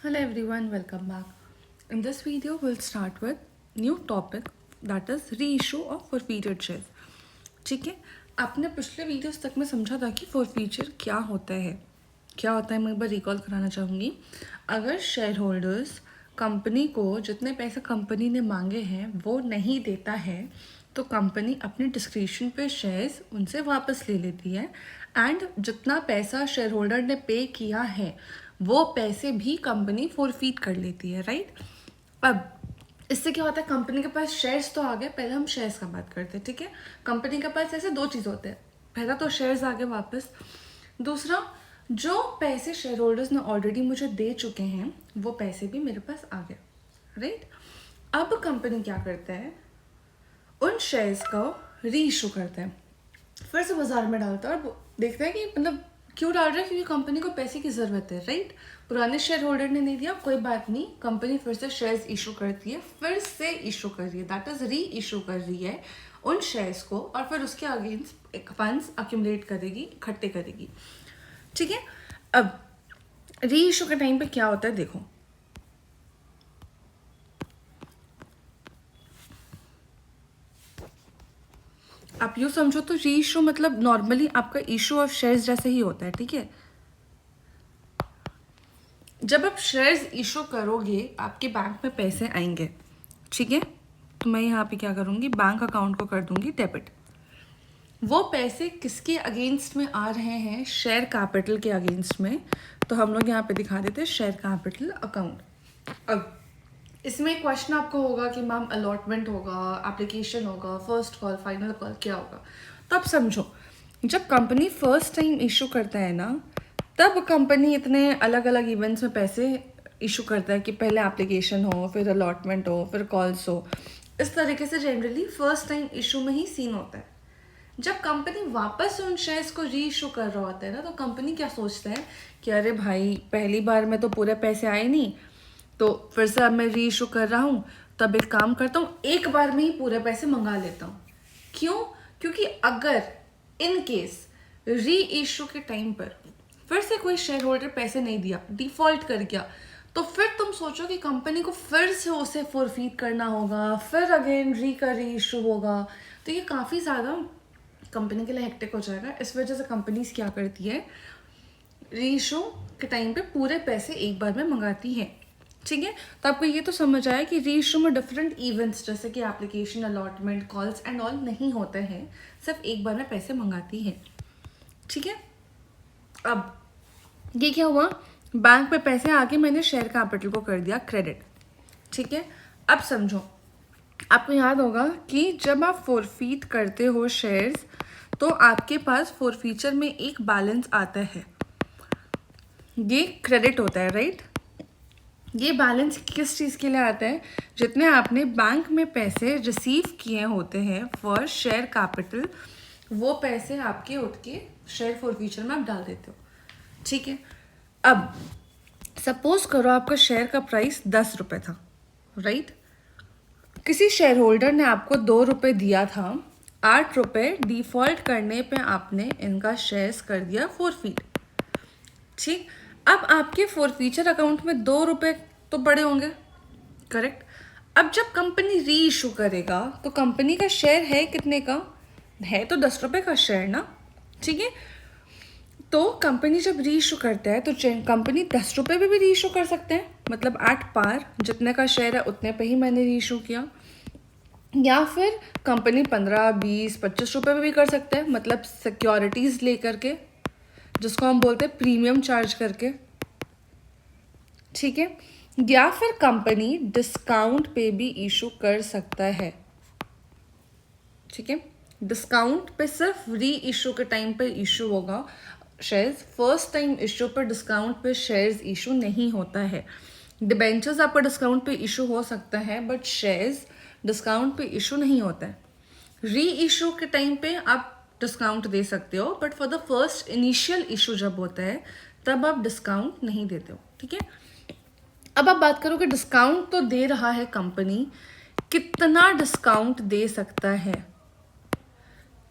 Hello everyone, welcome back. In this video, we'll start with new topic that is reissue of forfeited shares. ठीक है, आपने पिछले videos तक में समझा था कि forfeiture क्या होता है मैं एक बार रिकॉल कराना चाहूँगी। अगर शेयर होल्डर्स कंपनी को जितने पैसे कंपनी ने मांगे हैं वो नहीं देता है तो कंपनी अपने डिस्क्रिप्शन पे शेयर्स उनसे वापस ले लेती है एंड जितना पैसा शेयर होल्डर ने पे किया है वो पैसे भी कंपनी फोरफीट कर लेती है, राइट। अब इससे क्या होता है, कंपनी के पास शेयर्स तो आ गए। पहले हम शेयर्स का बात करते हैं, ठीक है। कंपनी के पास ऐसे दो चीज़ होते हैं, पहला तो शेयर्स आ गए वापस, दूसरा जो पैसे शेयर होल्डर्स ने ऑलरेडी मुझे दे चुके हैं वो पैसे भी मेरे पास आ गए, राइट। अब कंपनी क्या करता है, उन शेयर्स को री इशू करता है, फिर से बाजार में डालता है और देखता है कि मतलब क्यों डाल रहा है, क्योंकि कंपनी को पैसे की ज़रूरत है, राइट। पुराने शेयर होल्डर ने नहीं दिया, कोई बात नहीं, कंपनी फिर से शेयर्स इशू करती है, फिर से इशू कर रही है, दैट इज री इशू कर रही है उन शेयर्स को, और फिर उसके अगेंस्ट फंड्स अक्यूमुलेट करेगी, इकट्ठे करेगी, ठीक है। अब री इशू के टाइम पे क्या होता है, देखो आप यूँ समझो तो री इशू मतलब नॉर्मली आपका इशू ऑफ शेयर्स जैसे ही होता है, ठीक है। जब आप शेयर्स इशू करोगे आपके बैंक में पैसे आएंगे, ठीक है। तो मैं यहाँ पे क्या करूँगी, बैंक अकाउंट को कर दूँगी डेबिट। वो पैसे किसके अगेंस्ट में आ रहे हैं, शेयर कैपिटल के अगेंस्ट में, तो हम लोग यहाँ पे दिखा देते हैं शेयर कैपिटल अकाउंट। अब इसमें क्वेश्चन आपको होगा कि मैम अलॉटमेंट होगा, एप्लीकेशन होगा, फर्स्ट कॉल, फाइनल कॉल, क्या होगा। तो आप समझो, जब कंपनी फर्स्ट टाइम इशू करता है ना, तब कंपनी इतने अलग अलग इवेंट्स में पैसे इशू करता है कि पहले एप्लीकेशन हो, फिर अलॉटमेंट हो, फिर कॉल्स हो। इस तरीके से जनरली फर्स्ट टाइम इशू में ही सीन होता है। जब कंपनी वापस उन शेयर्स को री इशू कर रहा होता है ना, तो कंपनी क्या सोचता है कि अरे भाई पहली बार में तो पूरे पैसे आए नहीं, तो फिर से अब मैं री इशू कर रहा हूँ, तब एक काम करता हूँ, एक बार में ही पूरे पैसे मंगा लेता हूँ। क्यों? क्योंकि अगर इन केस री इशू के टाइम पर फिर से कोई शेयर होल्डर पैसे नहीं दिया, डिफॉल्ट कर गया, तो फिर तुम सोचो कि कंपनी को फिर से उसे फोरफीट करना होगा, फिर अगेन री इशू होगा, तो ये काफ़ी ज़्यादा कंपनी के लिए हेक्टिक हो जाएगा। इस वजह से कंपनीज क्या करती है, री इशू के टाइम पे पूरे पैसे एक बार में मंगाती है, ठीक है। तो आपको ये तो समझ आया कि री इशू में डिफरेंट इवेंट्स जैसे कि application, allotment, calls and all नहीं होते हैं, सिर्फ एक बार में पैसे मंगाती है, ठीक है। अब ये क्या हुआ, बैंक पे पैसे आके मैंने शेयर कैपिटल को कर दिया क्रेडिट, ठीक है। अब समझो, आपको याद होगा कि जब आप फोरफीट करते हो शेयर्स, तो आपके पास फोरफीचर में एक बैलेंस आता है, ये क्रेडिट होता है, राइट। ये बैलेंस किस चीज़ के लिए आता है, जितने आपने बैंक में पैसे रिसीव किए होते हैं फॉर शेयर कैपिटल, वो पैसे आपके उठ के शेयर फोरफीचर में आप डाल देते हो, ठीक है। अब सपोज करो आपका शेयर का प्राइस 10 रुपये था, राइट। किसी शेयर होल्डर ने आपको 2 रुपये दिया था, 8 रुपये डिफॉल्ट करने पे आपने इनका शेयर्स कर दिया फोरफीट, ठीक। अब आपके फोरफीचर अकाउंट में 2 रुपये तो बड़े होंगे, करेक्ट। अब जब कंपनी री इशू करेगा तो कंपनी का शेयर है कितने का, है तो 10 रुपये का शेयर ना, ठीक है। तो कंपनी जब री इशू करता है तो कंपनी 10 रुपये पे भी री इशू कर सकते हैं, मतलब 8 पार जितने का शेयर है उतने पे ही मैंने री इशू किया, या फिर कंपनी 15, 20, 25 रुपये पे भी कर सकते हैं, मतलब सिक्योरिटीज़ लेकर के, जिसको हम बोलते हैं प्रीमियम चार्ज करके, ठीक है। या फिर कंपनी डिस्काउंट पे भी इशू कर सकता है, ठीक है। डिस्काउंट पे सिर्फ री इशू के टाइम पे इशू होगा शेयर्स, फर्स्ट टाइम इशू पर डिस्काउंट पे शेयर्स इशू नहीं होता है। डिबेंचर्स आपका डिस्काउंट पे इशू हो सकता है, बट शेयर्स डिस्काउंट पे इशू नहीं होता है। री इशू के टाइम पे आप डिस्काउंट दे सकते हो, but for the first initial issue जब होता है तब आप डिस्काउंट नहीं देते हो, ठीक है। अब आप बात करो कि डिस्काउंट तो दे रहा है कंपनी, कितना डिस्काउंट दे सकता है,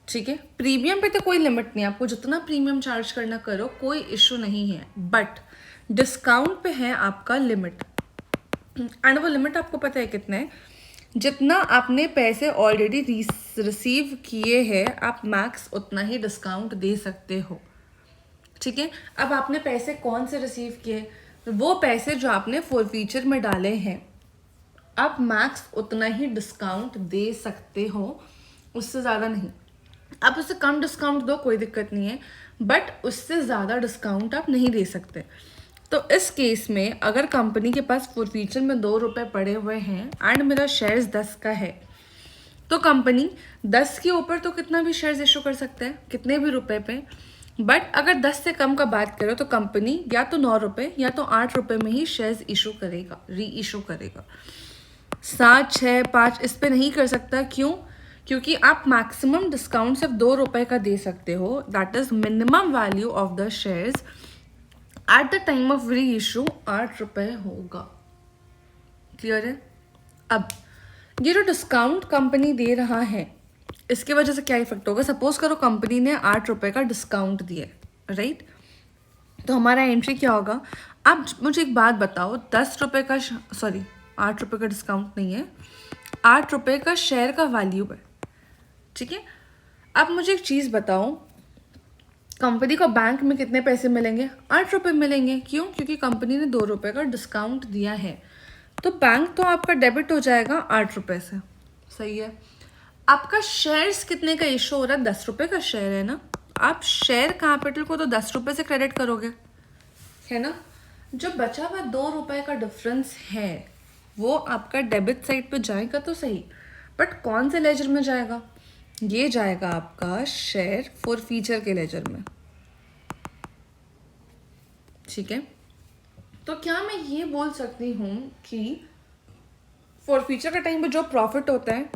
ठीक है। प्रीमियम पे तो कोई लिमिट नहीं, आपको जितना प्रीमियम चार्ज करना करो, कोई इशू नहीं है, बट डिस्काउंट पे है आपका लिमिट, एंड वो लिमिट आपको पता है कितना है, जितना आपने पैसे ऑलरेडी रिसीव किए हैं आप मैक्स उतना ही डिस्काउंट दे सकते हो। ठीक है, अब आपने पैसे कौन से रिसीव किए, वो पैसे जो आपने फॉरफीचर में डाले हैं, आप मैक्स उतना ही डिस्काउंट दे सकते हो, उससे ज़्यादा नहीं। आप उससे कम डिस्काउंट दो, कोई दिक्कत नहीं है, बट उससे ज़्यादा डिस्काउंट आप नहीं दे सकते। तो इस केस में अगर कंपनी के पास फॉरफीचर में 2 रुपये पड़े हुए हैं एंड मेरा शेयर्स 10 का है, तो कंपनी 10 के ऊपर तो कितना भी शेयर्स इशू कर सकते हैं, कितने भी रुपए पे। बट अगर 10 से कम का बात करो तो कंपनी या तो 9 रुपये या तो 8 रुपये में ही शेयर्स इशू करेगा, री इशू करेगा। 7, 6, 5 इस पे नहीं कर सकता। क्यों? क्योंकि आप मैक्सिमम डिस्काउंट सिर्फ 2 रुपये का दे सकते हो, that is minimum value of the shares at the time of री इशू 8 रुपये होगा। क्लियर है? अब ये जो डिस्काउंट कंपनी दे रहा है, इसके वजह से क्या इफेक्ट होगा? सपोज करो कंपनी ने 8 रुपये का डिस्काउंट दिया, राइट? तो हमारा एंट्री क्या होगा? आप मुझे एक बात बताओ, 10 रुपये का, सॉरी 8 रुपये का डिस्काउंट नहीं है, 8 रुपये का शेयर का वैल्यू है, ठीक है? अब मुझे एक चीज़ बताओ, कंपनी को बैंक में कितने पैसे मिलेंगे? 8 रुपये मिलेंगे। क्यों? क्योंकि कंपनी ने 2 रुपये का डिस्काउंट दिया है, तो बैंक तो आपका डेबिट हो जाएगा 8 रुपये से। सही है। आपका शेयर्स कितने का इशू हो रहा है? 10 रुपये का शेयर है ना, आप शेयर कैपिटल को तो 10 रुपये से क्रेडिट करोगे, है ना? जो बचा हुआ 2 रुपये का डिफरेंस है वो आपका डेबिट साइड पे जाएगा तो सही, बट कौन से लेजर में जाएगा? ये जाएगा आपका शेयर फॉरफीचर के लेजर में, ठीक है? तो क्या मैं ये बोल सकती हूँ कि फॉरफीचर का टाइम पे जो प्रॉफिट होता है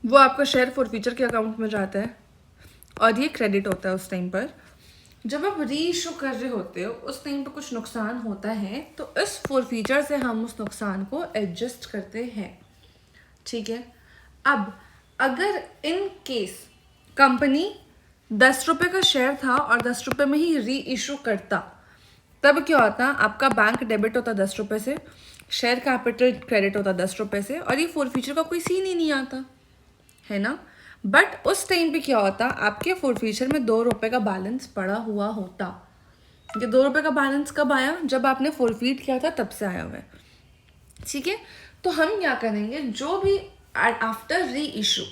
वो आपका शेयर फॉरफीचर के अकाउंट में जाता है और ये क्रेडिट होता है उस टाइम पर। जब आप री इशू कर रहे होते हो उस टाइम पर कुछ नुकसान होता है, तो इस फॉरफीचर से हम उस नुकसान को एडजस्ट करते हैं, ठीक है? अब अगर इन केस कंपनी 10 रुपये का शेयर था और 10 रुपये में ही री इशू करता, तब क्या होता? आपका बैंक डेबिट होता 10 रुपये से, शेयर कैपिटल क्रेडिट होता 10 रुपये से, और ये फॉरफीचर का कोई सीन ही नहीं आता, है ना? बट उस टाइम पे क्या होता? आपके फॉरफीचर में 2 रुपये का बैलेंस पड़ा हुआ होता। ये 2 रुपये का बैलेंस कब आया? जब आपने फॉरफीट किया था तब से आया हुआ है, ठीक है? तो हम क्या करेंगे, जो भी आफ्टर री इशू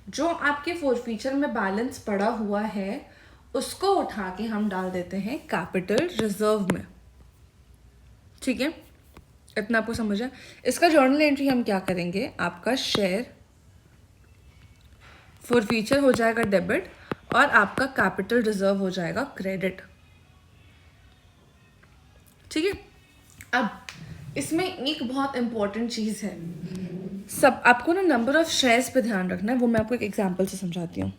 जो आपके फॉरफीचर में बैलेंस पड़ा हुआ है उसको उठा के हम डाल देते हैं कैपिटल रिजर्व में, ठीक है? इतना आपको समझ है? इसका जर्नल एंट्री हम क्या करेंगे, आपका शेयर फॉरफीचर हो जाएगा डेबिट और आपका कैपिटल रिजर्व हो जाएगा क्रेडिट, ठीक है? अब इसमें एक बहुत इंपॉर्टेंट चीज़ है, सब आपको ना नंबर ऑफ शेयर्स पे ध्यान रखना है, वो मैं आपको एक एग्जांपल से समझाती हूँ।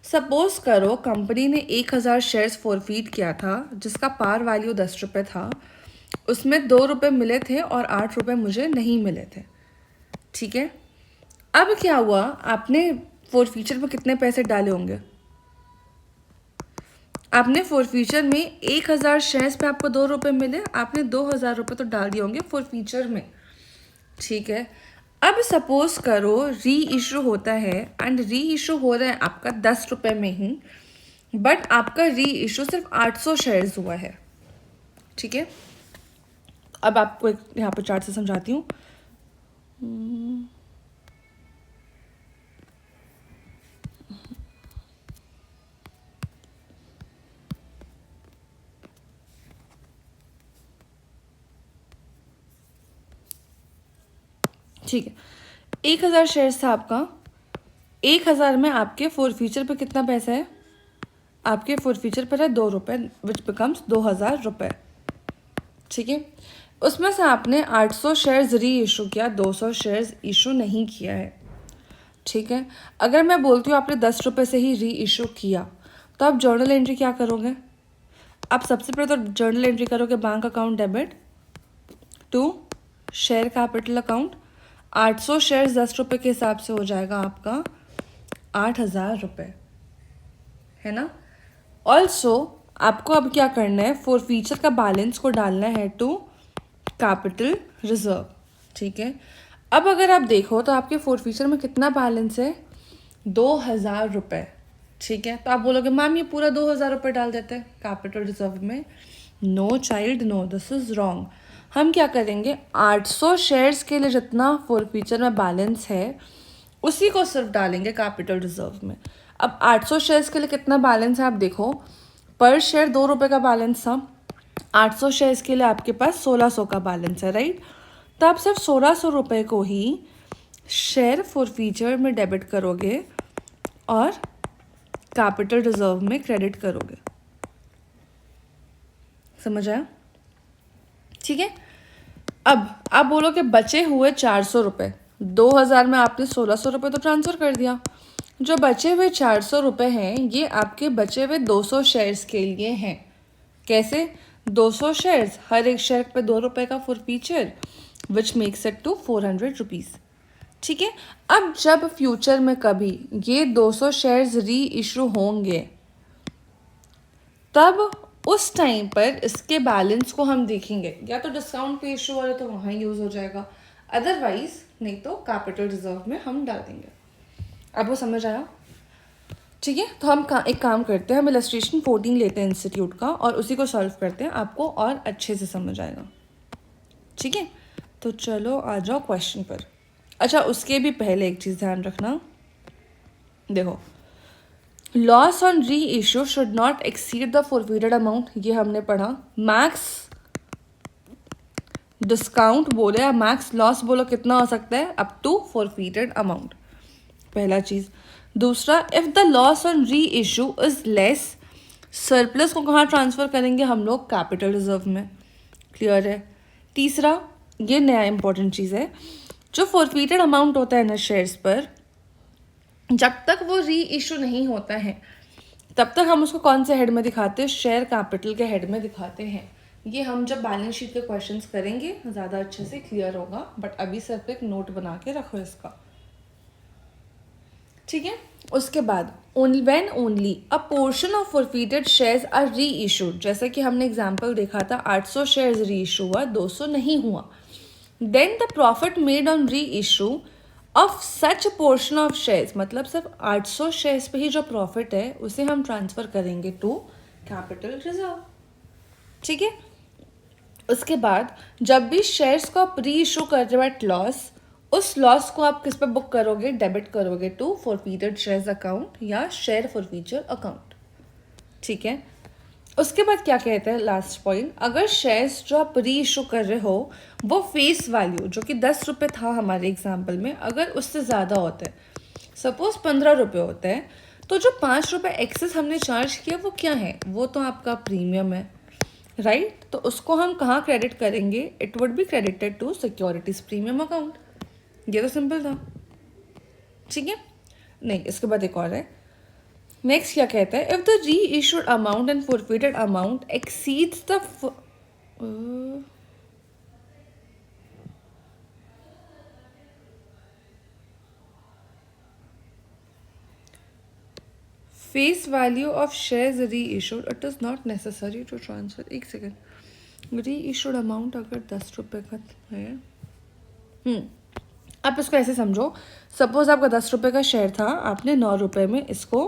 सपोज करो कंपनी ने 1000 शेयर्स फॉरफीट किया था जिसका पार वैल्यू 10 रुपये था, उसमें 2 रुपये मिले थे और 8 रुपये मुझे नहीं मिले थे, ठीक है? अब क्या हुआ, आपने फॉरफीचर में कितने पैसे डाले होंगे? आपने फॉरफीचर में 1000 शेयर्स पे आपको 2 रुपये मिले, आपने 2000 रुपये तो डाल दिए होंगे फॉरफीचर में, ठीक है? अब सपोज करो री इशू होता है एंड री इशू हो रहा है आपका 10 रुपये में ही, बट आपका री इशू सिर्फ 800 शेयर्स हुआ है, ठीक है? अब आपको यहाँ पर चार्ट से समझाती हूँ। ठीक है, 1000 शेयर्स था आपका, 1000 में आपके फॉरफीचर पे कितना पैसा है? आपके फॉरफीचर पर है 2 रुपये, विच बिकम्स 2000 रुपये, ठीक है? उसमें से आपने 800 शेयर्स री इशू किया, 200 शेयर्स इशू नहीं किया है, ठीक है? अगर मैं बोलती हूँ आपने 10 रुपये से ही री इशू किया, तो आप जर्नल एंट्री क्या करोगे? आप सबसे पहले तो जर्नल एंट्री करोगे bank account debit to share capital account, 800 shares 10 रुपये के हिसाब से हो जाएगा आपका 8000 रुपये, है ना? ऑल्सो आपको अब क्या करना है, फॉरफीचर का बैलेंस को डालना है टू कैपिटल रिजर्व, ठीक है। अब अगर आप देखो तो आपके फॉरफीचर में कितना बैलेंस है, 2,000 रुपये, ठीक है। तो आप बोलोगे मैम ये पूरा 2,000 रुपये डाल देते हैं कैपिटल रिजर्व में। No child no, this is wrong. हम क्या करेंगे, 800 शेयर्स के लिए जितना फॉरफीचर में बैलेंस है उसी को सिर्फ डालेंगे कैपिटल रिजर्व में। अब 800 शेयर्स के लिए कितना बैलेंस है आप देखो, पर शेयर 2 रुपये का बैलेंस था, 800 शेयर्स के लिए आपके पास 1600 का बैलेंस है, राइट। तो आप सिर्फ 1600 रुपये को ही शेयर फॉरफीचर में डेबिट करोगे और कैपिटल रिजर्व में क्रेडिट करोगे। समझ आया, ठीक है। अब आप बोलो कि बचे हुए 400 रुपये, 2,000 में आपने 1600 रुपये तो ट्रांसफ़र कर दिया, जो बचे हुए 400 रुपये हैं ये आपके बचे हुए 200 शेयर्स के लिए हैं। कैसे, 200 शेयर्स, हर एक शेयर पे 2 रुपये का forfeiture, which makes it to 400 rupees, ठीक है। अब जब फ्यूचर में कभी ये 200 शेयर्स री इशू होंगे तब उस टाइम पर इसके बैलेंस को हम देखेंगे, या तो डिस्काउंट पे इशू हो रहा है तो वहाँ यूज़ हो जाएगा, अदरवाइज नहीं तो कैपिटल रिजर्व में हम डाल देंगे। अब वो समझ आया, ठीक है। तो हम एक काम करते हैं, हम इलस्ट्रेशन 14 लेते हैं इंस्टीट्यूट का और उसी को सॉल्व करते हैं, आपको और अच्छे से समझ आएगा, ठीक है। तो चलो आ जाओ क्वेश्चन पर। अच्छा उसके भी पहले एक चीज़ ध्यान रखना, देखो loss on reissue should not exceed the forfeited amount, ये हमने पढ़ा। मैक्स डिस्काउंट बोले या मैक्स लॉस बोलो कितना हो सकता है, अप टू फॉरफीटेड अमाउंट, पहला चीज़। दूसरा, इफ द लॉस ऑन री इशू इज लेस, सरप्लस को कहाँ ट्रांसफ़र करेंगे हम लोग, कैपिटल रिजर्व में, क्लियर है। तीसरा, ये नया इंपॉर्टेंट चीज़ है, जो फॉरफीटेड अमाउंट होता है ना शेयर्स पर, जब तक वो री इशू नहीं होता है तब तक हम उसको कौन से हेड में दिखाते हैं, शेयर कैपिटल के हेड में दिखाते हैं। ये हम जब बैलेंस शीट के क्वेश्चंस करेंगे ज़्यादा अच्छे से क्लियर होगा, बट अभी सिर्फ एक नोट बना के रखो इसका, ठीक है। उसके बाद when only a portion of forfeited shares are reissued, जैसे कि हमने एग्जांपल देखा था 800 शेयर्स री इशू हुआ, 200 नहीं हुआ, then the profit made on reissue of such portion of shares, मतलब सिर्फ 800 शेयर्स पे ही जो प्रॉफिट है उसे हम ट्रांसफ़र करेंगे टू कैपिटल रिजर्व, ठीक है। उसके बाद जब भी शेयर्स को आप री इशू कर रहे हो एट लॉस, उस लॉस को आप किस पे बुक करोगे, डेबिट करोगे टू फॉरफीटेड शेयर्स अकाउंट या शेयर फॉरफीचर अकाउंट, ठीक है। उसके बाद क्या कहते हैं लास्ट पॉइंट, अगर शेयर्स जो आप री इशू कर रहे हो वो फेस वैल्यू जो कि 10 रुपये था हमारे एग्जाम्पल में, अगर उससे ज़्यादा होता है, सपोज 15 रुपये होता है, तो जो 5 रुपये एक्सेस हमने चार्ज किया वो क्या है, वो तो आपका प्रीमियम है, राइट। तो उसको हम कहाँ क्रेडिट करेंगे, it would be credited to securities premium account, ये तो सिंपल था, ठीक है। नहीं, इसके बाद एक और है, नेक्स्ट क्या कहता है, if the reissued amount and forfeited amount exceeds the face value of shares reissued, it is not necessary to transfer, एक सेकेंड, री इशूड अमाउंट अगर 10 रुपये का है, आप इसको ऐसे समझो, सपोज आपका 10 रुपये का शेयर था, आपने 9 रुपये में इसको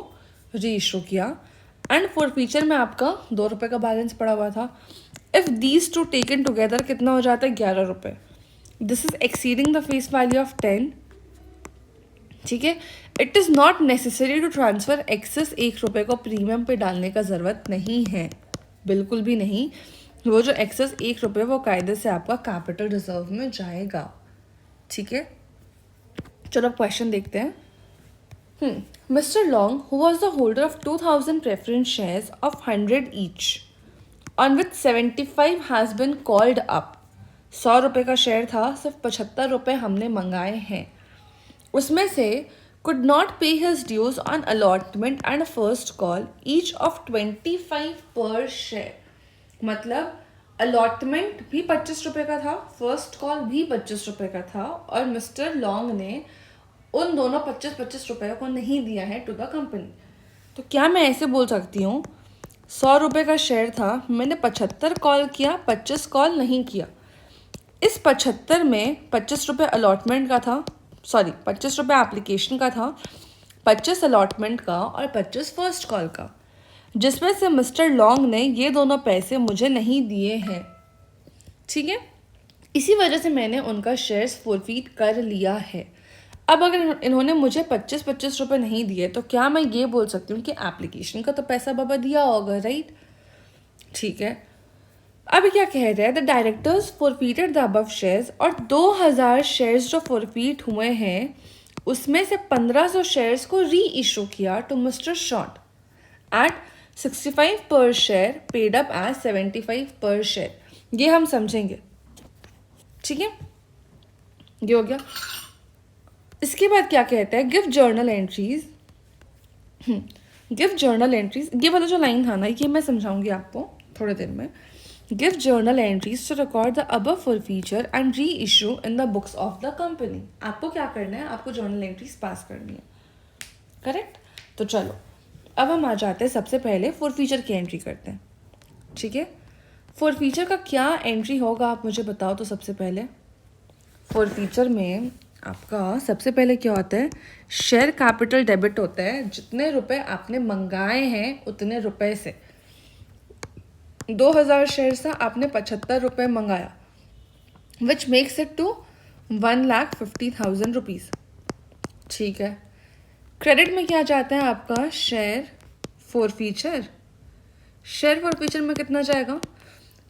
री इशू किया एंड फॉरफीचर में आपका 2 रुपये का बैलेंस पड़ा हुआ था। If these two taken together कितना हो जाता है, 11 रुपये, this is exceeding the face value of 10, ठीक है। It is not necessary to transfer excess 1 रुपये को प्रीमियम पे डालने का ज़रूरत नहीं है, बिल्कुल भी नहीं। वो जो एक्सेस 1 रुपये वो कायदे से आपका कैपिटल रिजर्व में जाएगा, ठीक है। चलो अब क्वेश्चन देखते हैं। Mister long who was the holder of 2000 preference shares of 100 each on which 75 has been called up, 100 रुपये का शेयर था, सिर्फ 75 रुपये हमने मंगाए हैं, उसमें से could not pay his dues on allotment and first call each of 25 per share, मतलब अलॉटमेंट भी 25 रुपये का था, फर्स्ट कॉल भी 25 रुपये का था, और मिस्टर लॉन्ग ने उन दोनों 25-25 रुपये को नहीं दिया है टू द कंपनी। तो क्या मैं ऐसे बोल सकती हूँ 100 रुपये का शेयर था, मैंने 75 कॉल किया, 25 कॉल नहीं किया। इस 75 में 25 रुपये अलॉटमेंट का था, 25 रुपये एप्लीकेशन का था, 25 अलॉटमेंट का और 25 फर्स्ट कॉल का, जिसमें से मिस्टर लॉन्ग ने ये दोनों पैसे मुझे नहीं दिए हैं। ठीक है, इसी वजह से मैंने उनका शेयर्स फॉरफीट कर लिया है। अब अगर इन्होंने मुझे 25-25 रुपये नहीं दिए तो क्या मैं ये बोल सकती हूँ कि एप्लीकेशन का तो पैसा बाबा दिया होगा, राइट? ठीक है, अब क्या कह रहे हैं, the directors forfeited the above shares, और 2000 शेयर्स जो फॉरफीट हुए हैं उसमें से 1500 शेयर्स को री इशू किया टू मिस्टर शॉर्ट एट 65 पर शेयर, पेड अप एज 75 पर शेयर। ये हम समझेंगे, ठीक है, ये हो गया। इसके बाद क्या कहता है, give journal entries, give journal entries, ये वाला जो लाइन था ना, ये मैं समझाऊंगी आपको थोड़ी देर में। Give journal entries to record the above forfeiture and reissue in the books of the company. आपको क्या करना है, आपको जर्नल एंट्रीज पास करनी है, करेक्ट? तो चलो अब हम आ जाते हैं, सबसे पहले फॉरफीचर की एंट्री करते हैं। ठीक है, फॉरफीचर का क्या एंट्री होगा आप मुझे बताओ। तो सबसे पहले फॉरफीचर में आपका सबसे पहले क्या होता है, शेयर कैपिटल डेबिट होता है, जितने रुपए आपने मंगाए हैं उतने रुपए से। 2000 शेयर था, आपने 75 रुपये मंगाया, which makes it to 1,50,000 rupees. ठीक है, क्रेडिट में क्या जाता है आपका, शेयर फॉरफीचर। शेयर फॉरफीचर में कितना जाएगा,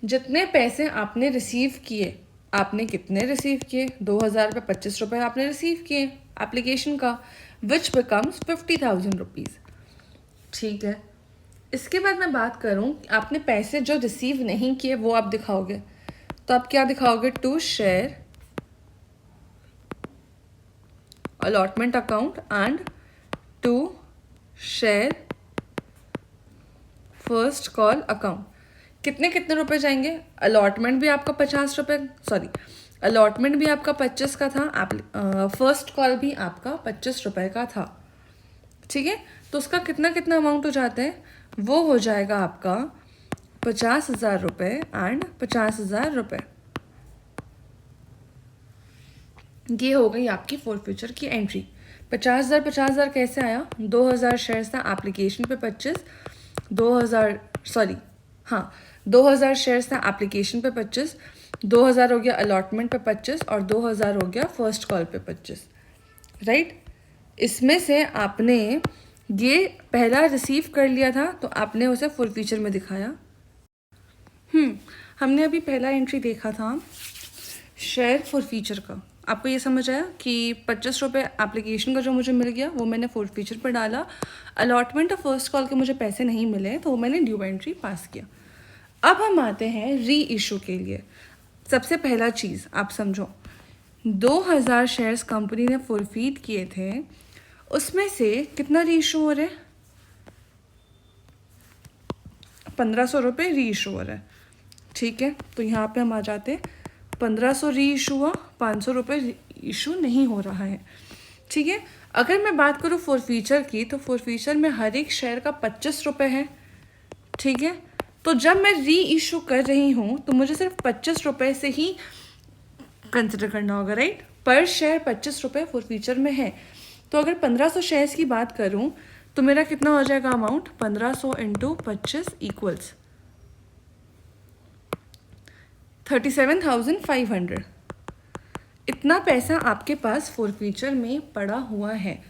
जितने पैसे आपने रिसीव किए, आपने कितने रिसीव किए, 2000 रुपये, 25 रुपये आपने रिसीव किए एप्लीकेशन का, विच बिकम्स 50,000 रुपीज़। ठीक है, इसके बाद मैं बात करूं, आपने पैसे जो रिसीव नहीं किए वो आप दिखाओगे, तो आप क्या दिखाओगे, to share allotment account and to share first call account. कितने कितने रुपए जाएंगे, अलॉटमेंट भी आपका 50 रुपये, अलॉटमेंट भी आपका 25 का था, फर्स्ट कॉल भी आपका 25 रुपये का था। ठीक है, तो उसका कितना कितना अमाउंट हो जाता है, वो हो जाएगा आपका 50,000 रुपये एंड 50,000 रुपये। ये हो गई आपकी फॉरफीचर की एंट्री। 50,000 कैसे आया, 2000 शेयर्स था, एप्लीकेशन पे 25, 2000 शेयर्स था एप्लीकेशन पे 25, 2000 हो गया अलॉटमेंट पे 25 और 2000 हो गया फर्स्ट कॉल पे 25, राइट? इसमें से आपने ये पहला रिसीव कर लिया था तो आपने उसे फॉरफीचर में दिखाया। हमने अभी पहला एंट्री देखा था शेयर फॉरफीचर का, आपको ये समझ आया कि 25 रुपये एप्लीकेशन का जो मुझे मिल गया वो मैंने फॉरफीचर पर डाला, अलॉटमेंट और फर्स्ट कॉल के मुझे पैसे नहीं मिले तो मैंने ड्यू एंट्री पास किया। अब हम आते हैं री इशू के लिए। सबसे पहला चीज़ आप समझो, 2000 शेयर्स कंपनी ने फॉरफीट किए थे, उसमें से कितना री इशू हो रहा है, 1500 रुपये री इशू हो रहा है। ठीक है, तो यहाँ पे हम आ जाते हैं, 1500 री इशू हुआ, 500 रुपये इशू नहीं हो रहा है। ठीक है, अगर मैं बात करूँ फॉरफीचर की, तो फॉरफीचर में हर एक शेयर का 25 रुपये है। ठीक है, तो जब मैं री इशू कर रही हूँ तो मुझे सिर्फ 25 रुपये से ही कंसिडर करना होगा, राइट? पर शेयर 25 रुपये फॉरफीचर में है, तो अगर 1500 शेयर्स की बात करूँ तो मेरा कितना हो जाएगा अमाउंट, 1500 इंटू 25 इक्वल्स 37,500। इतना पैसा आपके पास फॉरफीचर में पड़ा हुआ है,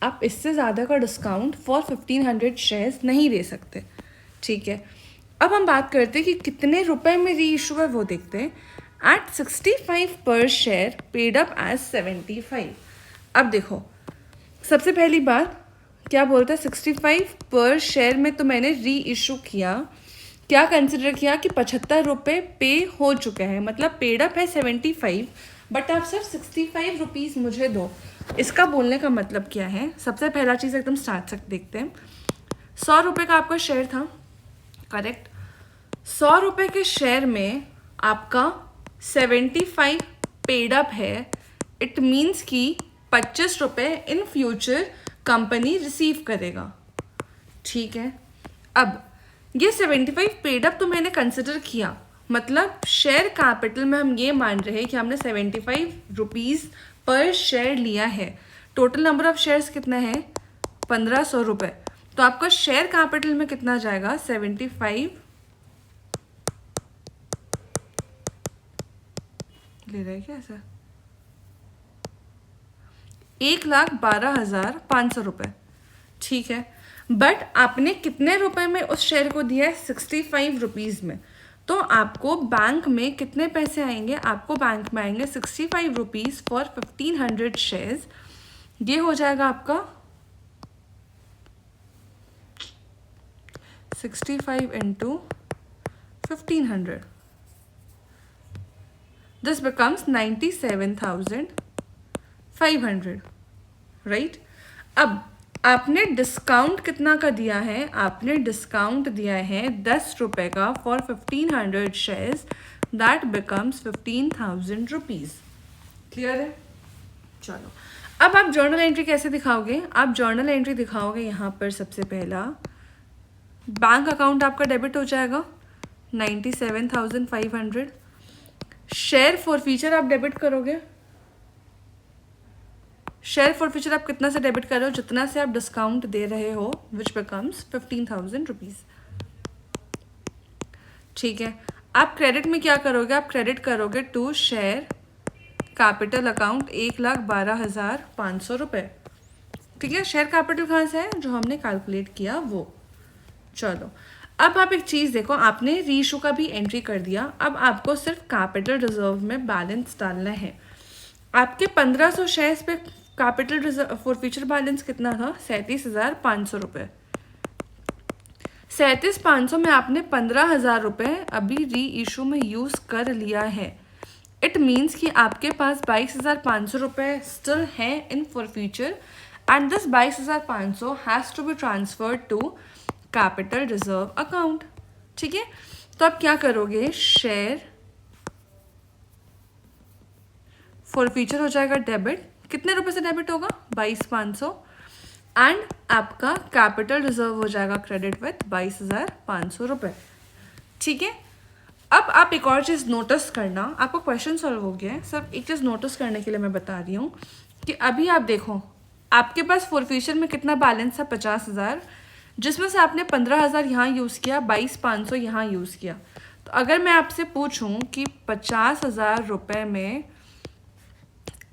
आप इससे ज़्यादा का डिस्काउंट फॉर 1500 शेयर्स नहीं दे सकते। ठीक है, अब हम बात करते हैं कि कितने रुपए में री इशू है, वो देखते हैं। एट 65 पर शेयर, पेड अप एज 75। अब देखो, सबसे पहली बात क्या बोलता है, 65 पर शेयर में तो मैंने री इशू किया, क्या कंसिडर किया कि 75 रुपये पे हो चुका है, मतलब पेड अप है 75, बट आप सिर्फ 65 रुपीज़ मुझे दो। इसका बोलने का मतलब क्या है, सबसे पहला चीज़ एकदम स्टार्ट तक देखते हैं। 100 रुपये का आपका शेयर था, करेक्ट? 100 रुपये के शेयर में आपका 75 पेड अप है, इट मीन्स कि 25 रुपये इन फ्यूचर कंपनी रिसीव करेगा। ठीक है, अब ये 75 पेड अप तो मैंने कंसिडर किया, मतलब शेयर कैपिटल में हम ये मान रहे हैं कि हमने 75 रुपीज़ पर शेयर लिया है। टोटल नंबर ऑफ शेयर्स कितना है 1500 रुपये। तो आपका शेयर कैपिटल में कितना जाएगा 75 ले रहे हैं क्या ऐसा 1,12,500 रुपये, ठीक है। बट आपने कितने रुपए में उस शेयर को दिया है 65 रुपीज़ में। तो आपको बैंक में कितने पैसे आएंगे, आपको बैंक में आएंगे 65 रुपीज़ फॉर 1500 शेयर्स। ये हो जाएगा आपका 65 इंटू 1500, दिस बिकम्स 97,500, राइट। अब आपने डिस्काउंट कितना का दिया है, आपने डिस्काउंट दिया है 10 रुपये का for 1500 shares, that becomes 15,000 rupees. Clear है? चलो अब आप जर्नल एंट्री कैसे दिखाओगे, आप जर्नल एंट्री दिखाओगे यहाँ पर सबसे पहला बैंक अकाउंट आपका डेबिट हो जाएगा 97,500। शेयर फॉर फ्यूचर आप डेबिट करोगे, शेयर फॉर फ्यूचर आप कितना से डेबिट कर रहे हो, जितना से आप डिस्काउंट दे रहे हो, विच बिकम्स 15,000 रुपीज़, ठीक है। आप क्रेडिट में क्या करोगे, आप क्रेडिट करोगे टू शेयर कैपिटल अकाउंट 1,12,500 रुपये, ठीक है। शेयर कैपिटल कहाँ से है, जो हमने कैलकुलेट किया वो। चलो अब आप एक चीज़ देखो, आपने रीइशू का भी एंट्री कर दिया, अब आपको सिर्फ कैपिटल रिजर्व में बैलेंस डालना है। आपके 1500 शेयर्स पे capital reserve for future balance कितना था 37,500 रुपये। 37,500 में आपने 15,000 रुपये अभी री इशू में यूज़ कर लिया है। इट मीन्स कि आपके पास 22,500 रुपये स्टिल है in forfeiture, and this 22,500 has to be transferred to capital reserve account, ठीक है। तो आप क्या करोगे, शेयर फॉर फ्यूचर हो जाएगा डेबिट, कितने रुपए से डेबिट होगा 22,500, एंड आपका कैपिटल रिजर्व हो जाएगा क्रेडिट विथ 22,500 रुपये, ठीक है। अब आप एक और चीज़ नोटिस करना, आपको क्वेश्चन सॉल्व हो गया है, सिर्फ एक चीज़ नोटिस करने के लिए मैं बता रही हूँ कि अभी आप देखो आपके पास फॉर फ्यूचर में कितना बैलेंस था 50,000, जिसमें से आपने 15,000 यहाँ यूज़ किया, 22,500 यहाँ यूज़ किया। तो अगर मैं आपसे पूछूं कि 50,000 रुपये में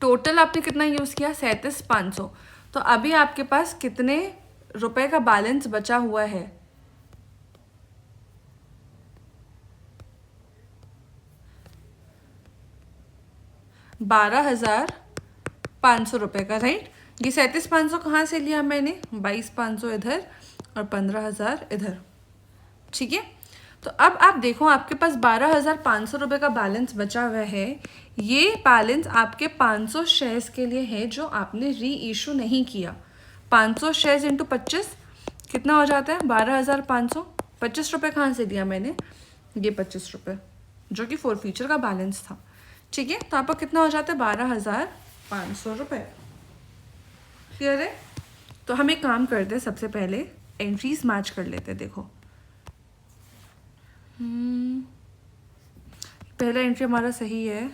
टोटल आपने कितना यूज़ किया 37,500, तो अभी आपके पास कितने रुपए का बैलेंस बचा हुआ है, 12,500 रुपये का, राइट। ये 37,500 कहाँ से लिया मैंने, 22,500 इधर और 15,000 इधर, ठीक है। तो अब आप देखो आपके पास 12,500 रुपये का बैलेंस बचा हुआ है। ये बैलेंस आपके 500 शेयर्स के लिए है जो आपने री इशू नहीं किया। 500 शेयर्स इंटू 25 कितना हो जाता है 12,500। 25 रुपये कहाँ से दिया मैंने, ये 25 रुपये जो कि फॉर फ्यूचर का बैलेंस था, ठीक है। तो आपका कितना हो जाता है 12,500 रुपये। क्लियर है? तो हम एक काम करते हैं, सबसे पहले एंट्रीज मैच कर लेते हैं। देखो पहला एंट्री हमारा सही है,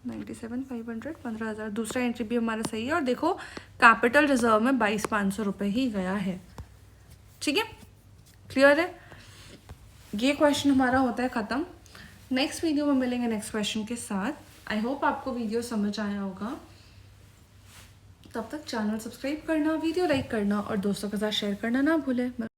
$97,500 15,000। दूसरा एंट्री भी हमारा सही है, और देखो कैपिटल रिजर्व में 22,500 रुपये ही गया है, ठीक है। क्लियर है? ये क्वेश्चन हमारा होता है ख़त्म। नेक्स्ट वीडियो में मिलेंगे नेक्स्ट क्वेश्चन के साथ। आई होप आपको वीडियो समझ आया होगा। तब तक चैनल सब्सक्राइब करना, वीडियो लाइक करना और दोस्तों के साथ शेयर करना ना भूलें।